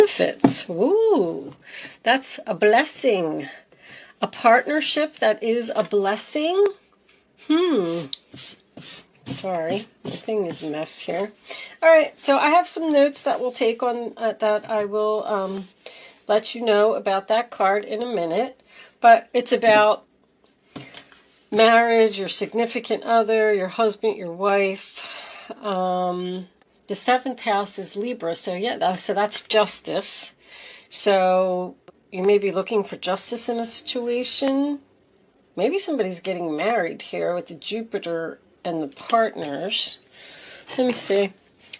Benefits. Ooh, that's a blessing. A partnership that is a blessing. Sorry, this thing is a mess here. All right, so I have some notes that we'll take on that I will let you know about that card in a minute. But it's about marriage, your significant other, your husband, your wife. The 7th house is Libra, so yeah, so that's justice. So you may be looking for justice in a situation. Maybe somebody's getting married here with the Jupiter and the partners. Let me see.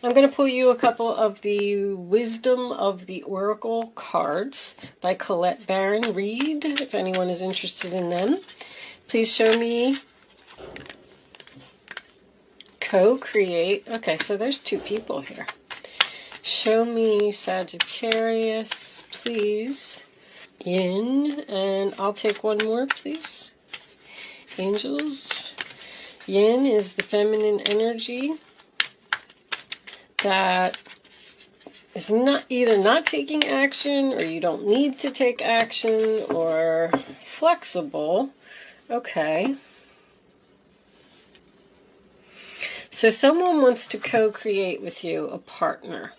I'm going to pull you a couple of the Wisdom of the Oracle cards by Colette Baron Reed, if anyone is interested in them. Please show me co-create. Okay, so there's 2 people here. Show me Sagittarius, please. Yin, and I'll take one more, please. Angels. Yin is the feminine energy that is either not taking action, or you don't need to take action, or flexible. Okay. So someone wants to co-create with you, a partner,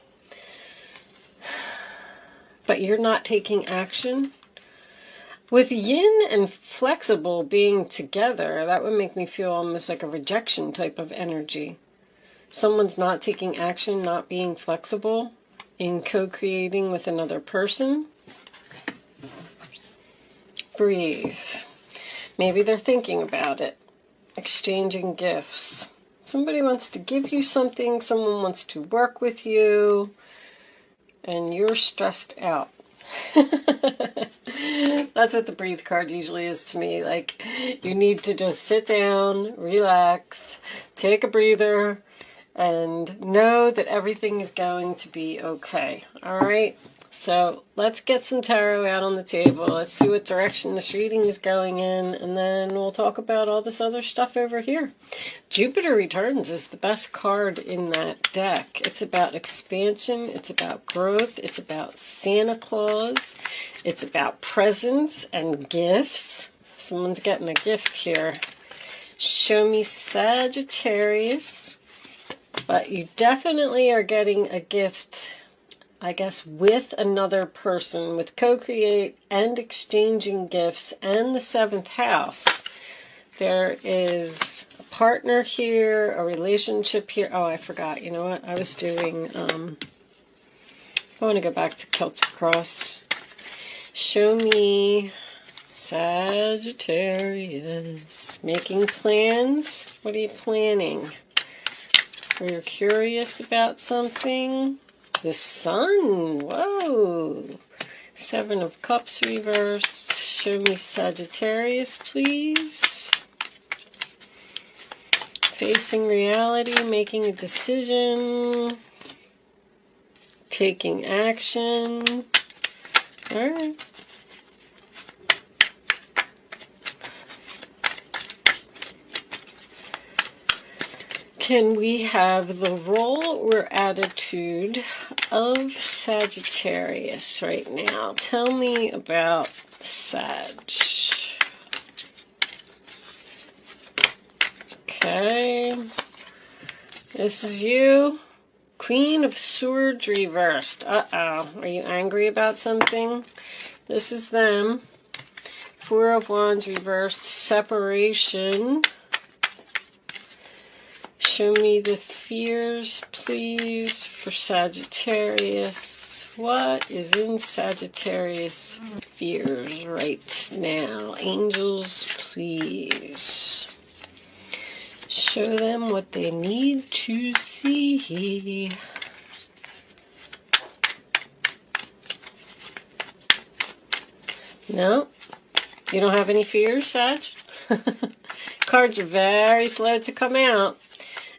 but you're not taking action. With yin and flexible being together, that would make me feel almost like a rejection type of energy. Someone's not taking action, not being flexible in co-creating with another person. Breathe. Maybe they're thinking about it. Exchanging gifts. Somebody wants to give you something, someone wants to work with you, and you're stressed out. That's what the breathe card usually is to me. Like, you need to just sit down, relax, take a breather, and know that everything is going to be okay. All right? So let's get some tarot out on the table. Let's see what direction this reading is going in, and then we'll talk about all this other stuff over here. Jupiter Returns is the best card in that deck. It's about expansion. It's about growth. It's about Santa Claus. It's about presents and gifts. Someone's getting a gift here. Show me Sagittarius. But you definitely are getting a gift, I guess, with another person, with co-create and exchanging gifts and the 7th house. There is a partner here, a relationship here. Oh, I forgot. You know what? I was doing, I want to go back to Celtic Cross. Show me Sagittarius. Making plans. What are you planning? Or you're curious about something? The Sun. Whoa. 7 of Cups reversed. Show me Sagittarius, please. Facing reality, making a decision, taking action. All right. Can we have the role or attitude of Sagittarius right now? Tell me about Sag. Okay. This is you. Queen of Swords reversed. Uh-oh. Are you angry about something? This is them. 4 of Wands reversed. Separation. Show me the fears, please, for Sagittarius. What is in Sagittarius fears right now? Angels, please. Show them what they need to see. No? You don't have any fears, Sag? Cards are very slow to come out.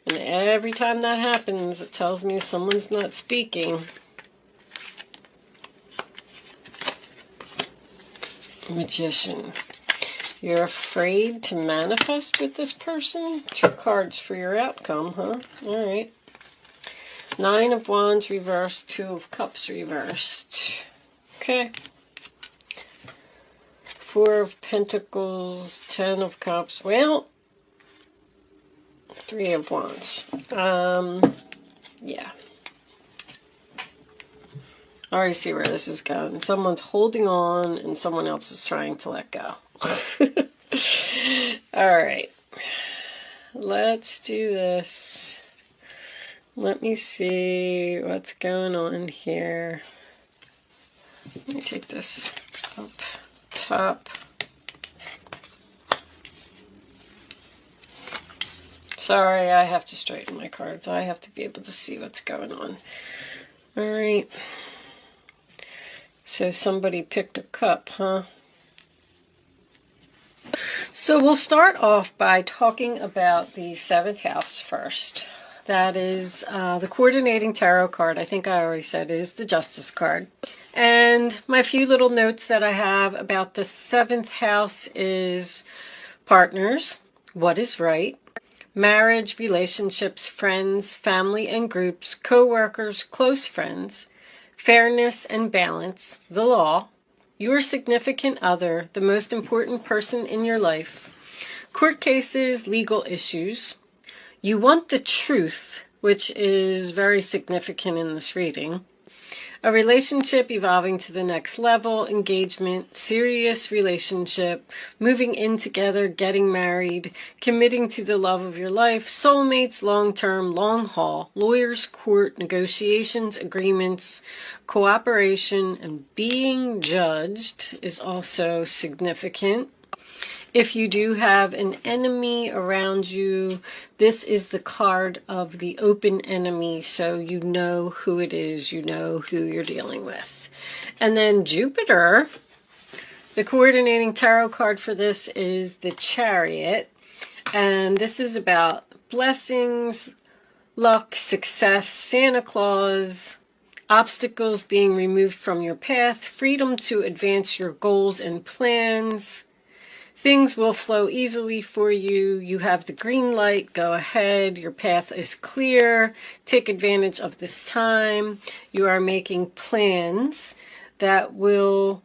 And every time that happens, it tells me someone's not speaking. Magician. You're afraid to manifest with this person? 2 cards for your outcome, huh? All right. Nine of Wands reversed, Two of Cups reversed. Okay. Four of Pentacles, Ten of Cups. Well, Three of Wands. Yeah. I already see where this is going. Someone's holding on and someone else is trying to let go. All right. Let's do this. Let me see what's going on here. Let me take this up top. Sorry, I have to straighten my cards. I have to be able to see what's going on. All right. So somebody picked a cup, huh? So we'll start off by talking about the 7th house first. That is the coordinating tarot card. I think I already said it is the Justice card. And my few little notes that I have about the 7th house is partners, what is right, marriage, relationships, friends, family and groups, co-workers, close friends, fairness and balance, the law, your significant other, the most important person in your life, court cases, legal issues. You want the truth, which is very significant in this reading. A relationship evolving to the next level, engagement, serious relationship, moving in together, getting married, committing to the love of your life, soulmates, long-term, long haul, lawyers, court, negotiations, agreements, cooperation, and being judged is also significant. If you do have an enemy around you, this is the card of the open enemy, so you know who it is, you know who you're dealing with. And then Jupiter, the coordinating tarot card for this is the Chariot, and this is about blessings, luck, success, Santa Claus, obstacles being removed from your path, freedom to advance your goals and plans. Things will flow easily for you. You have the green light. Go ahead. Your path is clear. Take advantage of this time. You are making plans that will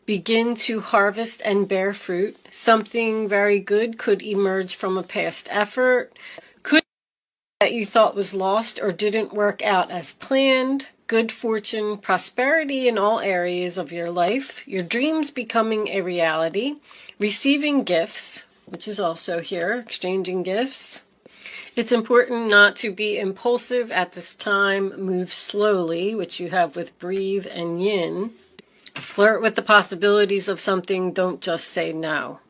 begin to harvest and bear fruit. Something very good could emerge from a past effort. Could be that you thought was lost or didn't work out as planned. Good fortune, prosperity in all areas of your life, your dreams becoming a reality, receiving gifts, which is also here, exchanging gifts. It's important not to be impulsive at this time. Move slowly, which you have with breathe and yin. Flirt with the possibilities of something. Don't just say no.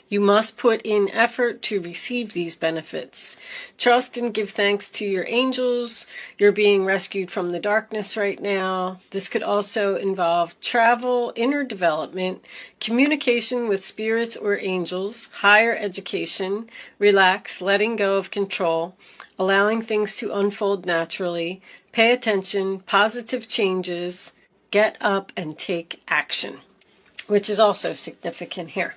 You must put in effort to receive these benefits. Trust and give thanks to your angels. You're being rescued from the darkness right now. This could also involve travel, inner development, communication with spirits or angels, higher education, relax, letting go of control, allowing things to unfold naturally, pay attention, positive changes, get up and take action, which is also significant here.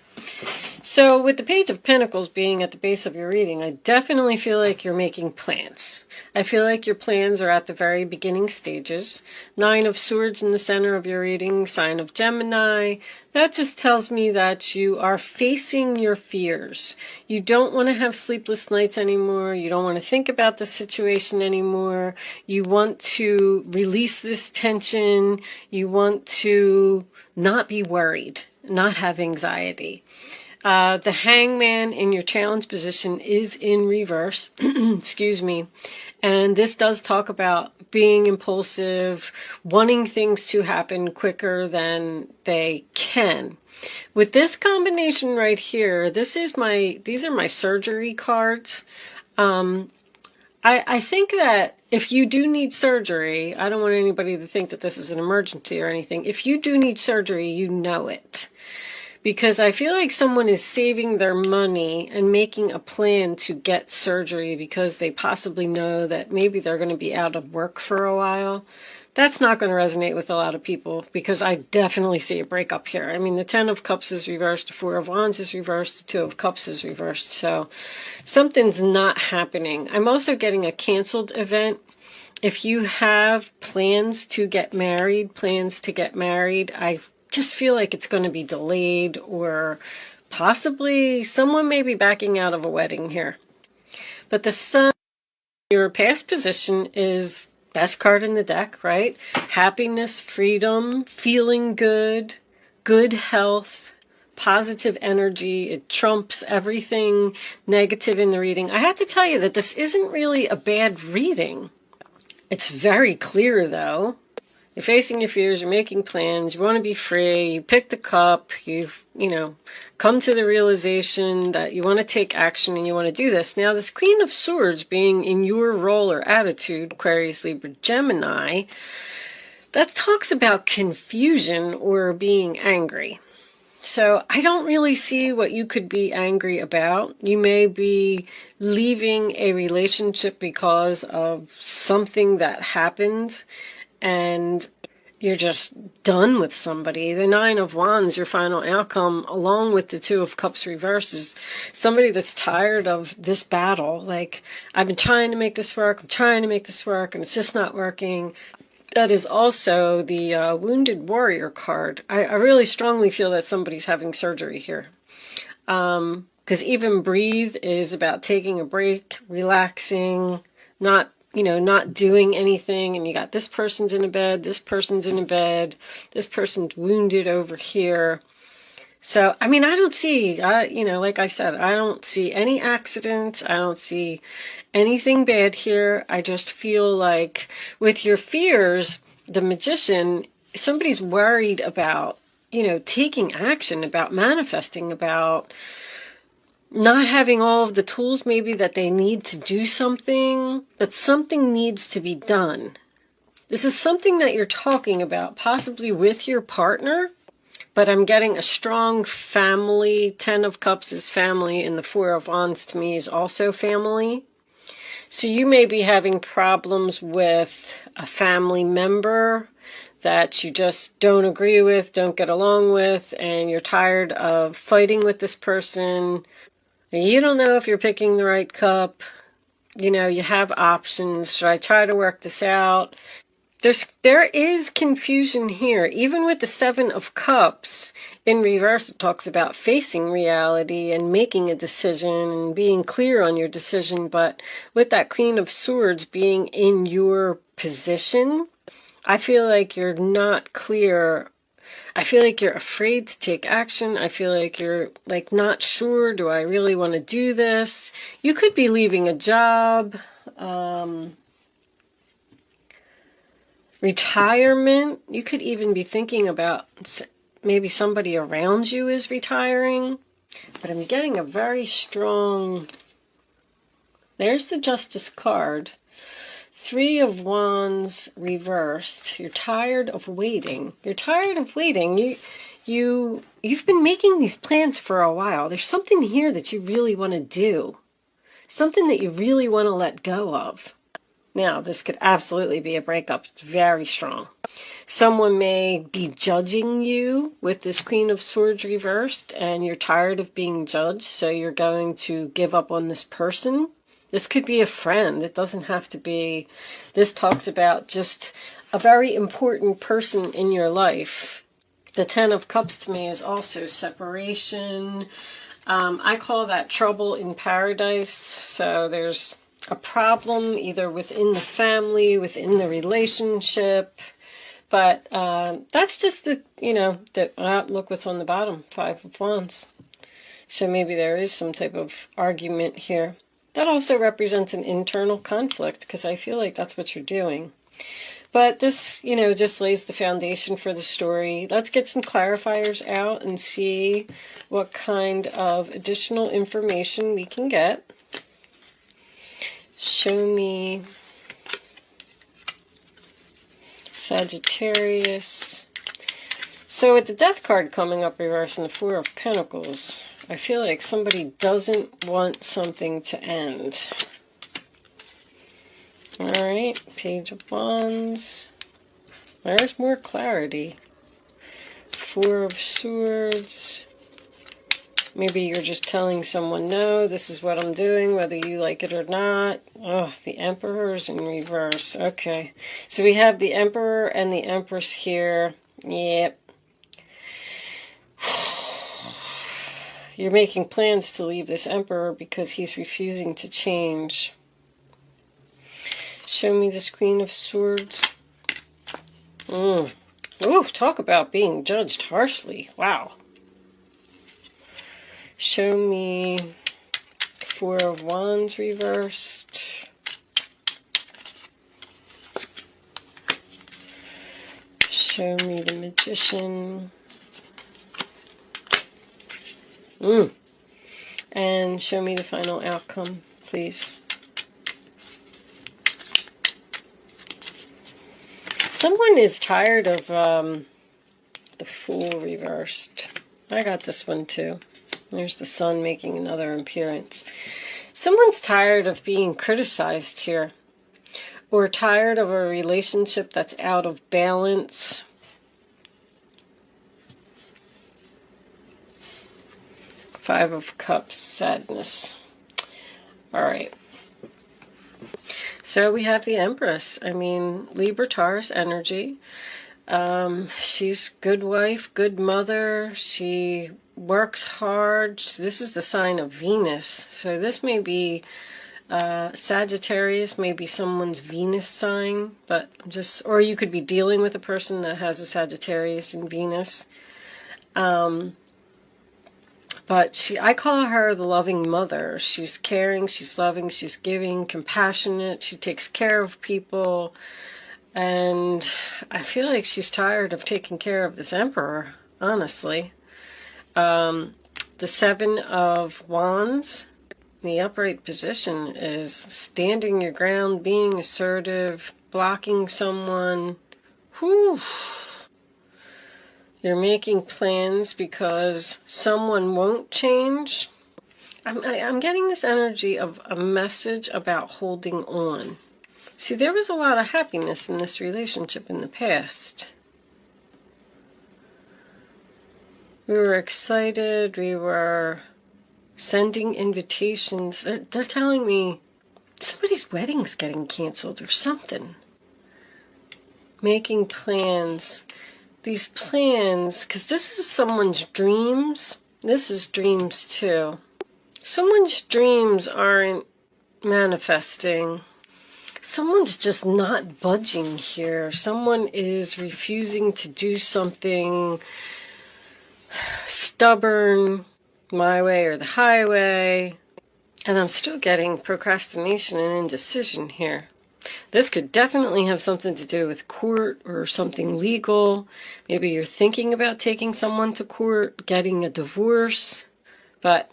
So with the Page of Pentacles being at the base of your reading, I definitely feel like you're making plans. I feel like your plans are at the very beginning stages. Nine of Swords in the center of your reading, sign of Gemini. That just tells me that you are facing your fears. You don't want to have sleepless nights anymore. You don't want to think about the situation anymore. You want to release this tension. You want to not be worried, not have anxiety. The Hangman in your challenge position is in reverse, excuse me, and this does talk about being impulsive, wanting things to happen quicker than they can. With this combination right here, these are my surgery cards. I think that if you do need surgery, I don't want anybody to think that this is an emergency or anything. If you do need surgery, you know it. Because I feel like someone is saving their money and making a plan to get surgery because they possibly know that maybe they're going to be out of work for a while. That's not going to resonate with a lot of people because I definitely see a breakup here. I mean, the Ten of Cups is reversed, the Four of Wands is reversed, the Two of Cups is reversed. So something's not happening. I'm also getting a canceled event. If you have plans to get married, I just feel like it's going to be delayed, or possibly someone may be backing out of a wedding here. But the Sun, your past position, is best card in the deck, right? Happiness, freedom, feeling good, good health, positive energy. It trumps everything negative in the reading. I have to tell you that this isn't really a bad reading. It's very clear, though. You're facing your fears, you're making plans, you want to be free, you pick the cup, you've, come to the realization that you want to take action and you want to do this. Now, this Queen of Swords being in your role or attitude, Aquarius, Libra, Gemini, that talks about confusion or being angry. So I don't really see what you could be angry about. You may be leaving a relationship because of something that happened and you're just done with somebody. The Nine of Wands, your final outcome, along with the Two of Cups reverse, is somebody that's tired of this battle. Like, I've been trying to make this work, and it's just not working. That is also the Wounded Warrior card. I really strongly feel that somebody's having surgery here. Because even Breathe is about taking a break, relaxing, not doing anything. And you got this person's in a bed, this person's wounded over here. So, I don't see, like I said, I don't see any accidents. I don't see anything bad here. I just feel like with your fears, the Magician, somebody's worried about, taking action, about manifesting, about not having all of the tools maybe that they need to do something, but something needs to be done. This is something that you're talking about, possibly with your partner. But I'm getting a strong family. 10 of Cups is family, and the 4 of Wands to me is also family. So you may be having problems with a family member that you just don't agree with, don't get along with, and you're tired of fighting with this person. You don't know if you're picking the right cup. You have options. Should I try to work this out? There is confusion here. Even with the 7 of Cups in reverse, it talks about facing reality and making a decision and being clear on your decision. But with that Queen of Swords being in your position, I feel like you're not clear. I feel like you're afraid to take action. I feel like you're not sure. Do I really want to do this? You could be leaving a job. Retirement. You could even be thinking about maybe somebody around you is retiring. But I'm getting a very strong... There's the Justice card. 3 of Wands reversed. You're tired of waiting. You've been making these plans for a while. There's something here that you really want to do. Something that you really want to let go of. Now, this could absolutely be a breakup. It's very strong. Someone may be judging you with this Queen of Swords reversed, and you're tired of being judged, so you're going to give up on this person. This could be a friend. It doesn't have to be. This talks about just a very important person in your life. The 10 of Cups to me is also separation. I call that trouble in paradise. So there's a problem either within the family, within the relationship. But that's just look what's on the bottom, 5 of Wands. So maybe there is some type of argument here. That also represents an internal conflict, because I feel like that's what you're doing. But this, just lays the foundation for the story. Let's get some clarifiers out and see what kind of additional information we can get. Show me Sagittarius. So with the Death card coming up reverse and the 4 of Pentacles, I feel like somebody doesn't want something to end. Alright, Page of Wands. There's more clarity. 4 of Swords. Maybe you're just telling someone, no, this is what I'm doing, whether you like it or not. Oh, the Emperor's in reverse. Okay. So we have the Emperor and the Empress here. Yep. You're making plans to leave this Emperor because he's refusing to change. Show me this Queen of Swords. Ooh, talk about being judged harshly. Wow. Show me Four of Wands reversed. Show me the Magician. And show me the final outcome, please. Someone is tired of the Fool reversed. I got this one too. There's the Sun making another appearance. Someone's tired of being criticized here, or tired of a relationship that's out of balance. Five of Cups, sadness. All right. So we have the Empress. I mean, Libra Taurus energy. She's good wife, good mother. She works hard. This is the sign of Venus. So this may be Sagittarius, maybe someone's Venus sign, but just, or you could be dealing with a person that has a Sagittarius and Venus. But I call her the loving mother. She's caring, she's loving, she's giving, compassionate. She takes care of people. And I feel like she's tired of taking care of this Emperor, honestly. The Seven of Wands, the upright position, is standing your ground, being assertive, blocking someone. Whew. You're making plans because someone won't change. I'm getting this energy of a message about holding on. See, there was a lot of happiness in this relationship in the past. We were excited. We were sending invitations. They're telling me somebody's wedding's getting canceled or something. Making plans. These plans, because this is someone's dreams. This is dreams too. Someone's dreams aren't manifesting. Someone's just not budging here. Someone is refusing to do something, stubborn, my way or the highway. And I'm still getting procrastination and indecision here. This could definitely have something to do with court or something legal. Maybe you're thinking about taking someone to court, getting a divorce. But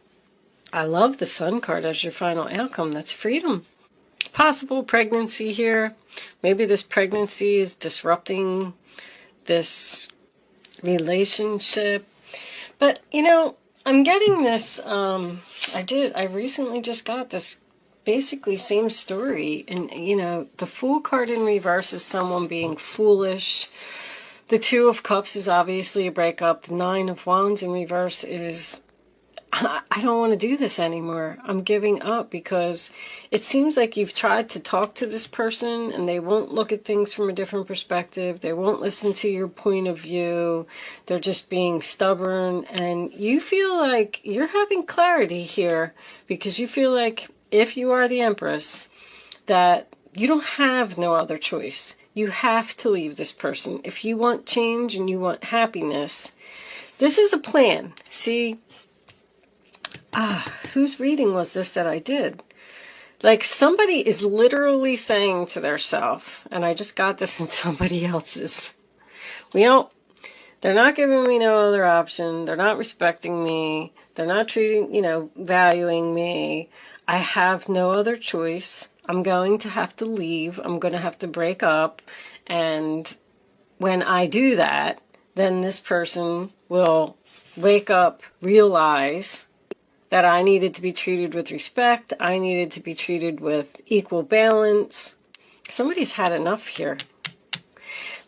I love the Sun card as your final outcome. That's freedom. Possible pregnancy here. Maybe this pregnancy is disrupting this relationship. But, you know, I'm getting this, I recently just got this basically same story. And, you know, the Fool card in reverse is someone being foolish. The Two of Cups is obviously a breakup. The Nine of Wands in reverse is, I don't want to do this anymore. I'm giving up because it seems like you've tried to talk to this person and they won't look at things from a different perspective. They won't listen to your point of view. They're just being stubborn. And you feel like you're having clarity here because you feel like if you are the Empress, that you don't have no other choice. You have to leave this person. If you want change and you want happiness, this is a plan. See, whose reading was this that I did? Like somebody is literally saying to their self, and I just got this in somebody else's, well, they're not giving me no other option. They're not respecting me. They're not treating, valuing me. I have no other choice. I'm going to have to leave. I'm going to have to break up. And when I do that, then this person will wake up, realize that I needed to be treated with respect. I needed to be treated with equal balance. Somebody's had enough here.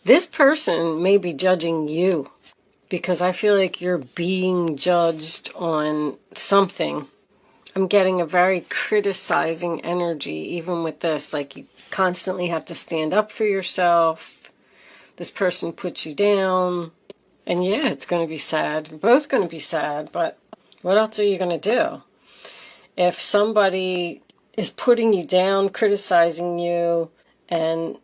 This person may be judging you. because I feel like you're being judged on something. I'm getting a very criticizing energy, even with this. Like, you constantly have to stand up for yourself. This person puts you down. And yeah, it's going to be sad. We're both going to be sad, but what else are you going to do? If somebody is putting you down, criticizing you, and,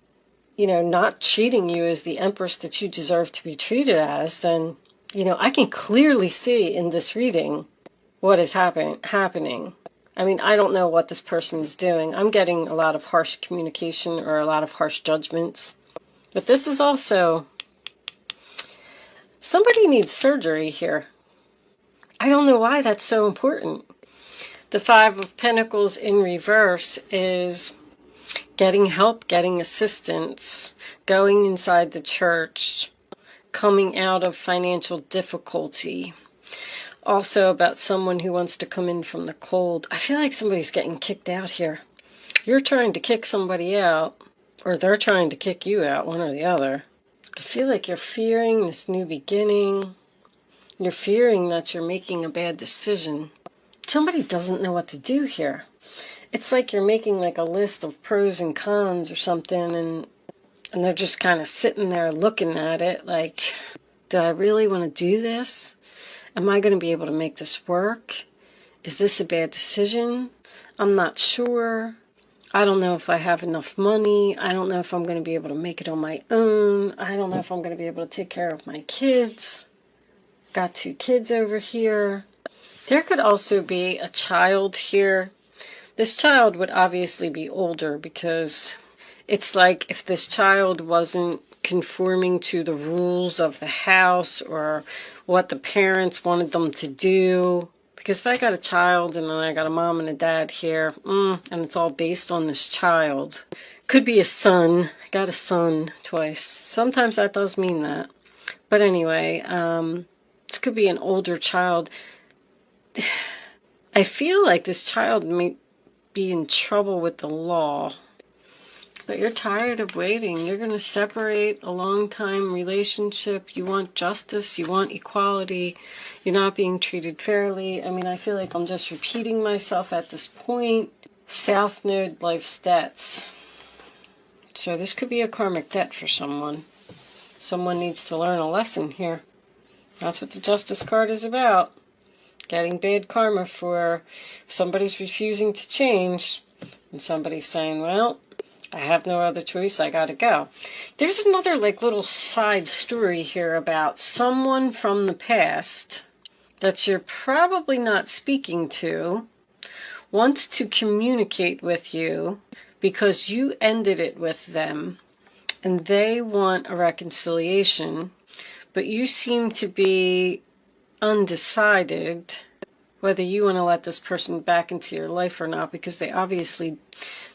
you know, not treating you as the empress that you deserve to be treated as, then, you know, I can clearly see in this reading what is happening. I mean, I don't know what this person is doing. I'm getting a lot of harsh communication or a lot of harsh judgments. But this is also, somebody needs surgery here. I don't know why that's so important. The Five of Pentacles in reverse is getting help, getting assistance, going inside the church, coming out of financial difficulty. Also about someone who wants to come in from the cold. I feel like somebody's getting kicked out here. You're trying to kick somebody out, or they're trying to kick you out, one or the other. I feel like you're fearing this new beginning. You're fearing that you're making a bad decision. Somebody doesn't know what to do here. It's like you're making like a list of pros and cons or something, and they're just kind of sitting there looking at it like, do I really want to do this? Am I going to be able to make this work? Is this a bad decision? I'm not sure. I don't know if I have enough money. I don't know if I'm going to be able to make it on my own. I don't know if I'm going to be able to take care of my kids. Got 2 kids over here. There could also be a child here. This child would obviously be older, because it's like if this child wasn't conforming to the rules of the house or what the parents wanted them to do. Because if I got a child and then I got a mom and a dad here, and it's all based on this child. Could be a son. I got a son twice. Sometimes that does mean that. But anyway, this could be an older child. I feel like this child may be in trouble with the law. But you're tired of waiting. You're going to separate a long-time relationship. You want justice. You want equality. You're not being treated fairly. I mean, I feel like I'm just repeating myself at this point. South Node, life's debts. So this could be a karmic debt for someone. Someone needs to learn a lesson here. That's what the Justice card is about. Getting bad karma for if somebody's refusing to change. And somebody's saying, well, I have no other choice, I gotta go. There's another like little side story here about someone from the past that you're probably not speaking to, wants to communicate with you because you ended it with them and they want a reconciliation, but you seem to be undecided whether you want to let this person back into your life or not, because they obviously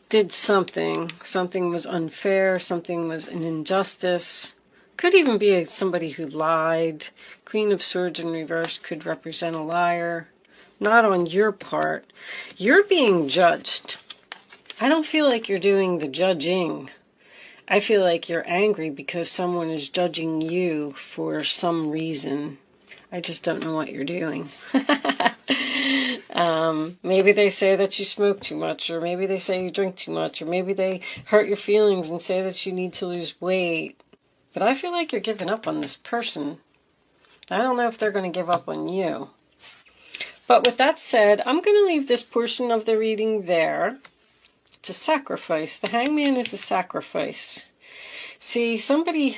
did something. Something was unfair. Something was an injustice. Could even be somebody who lied. Queen of Swords in reverse could represent a liar. Not on your part. You're being judged. I don't feel like you're doing the judging. I feel like you're angry because someone is judging you for some reason. I just don't know what you're doing. Maybe they say that you smoke too much, or maybe they say you drink too much, or maybe they hurt your feelings and say that you need to lose weight. But I feel like you're giving up on this person. I don't know if they're going to give up on you. But with that said, I'm going to leave this portion of the reading there. It's a sacrifice. The Hangman is a sacrifice. See, somebody's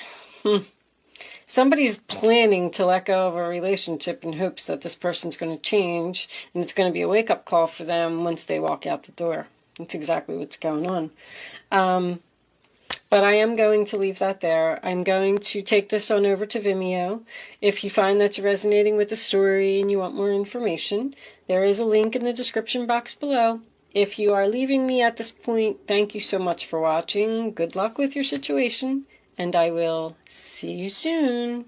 planning to let go of a relationship in hopes that this person's going to change, and it's going to be a wake-up call for them once they walk out the door. That's exactly what's going on. But I am going to leave that there. I'm going to take this on over to Vimeo. If you find that you're resonating with the story and you want more information, there is a link in the description box below. If you are leaving me at this point, thank you so much for watching. Good luck with your situation, and I will see you soon.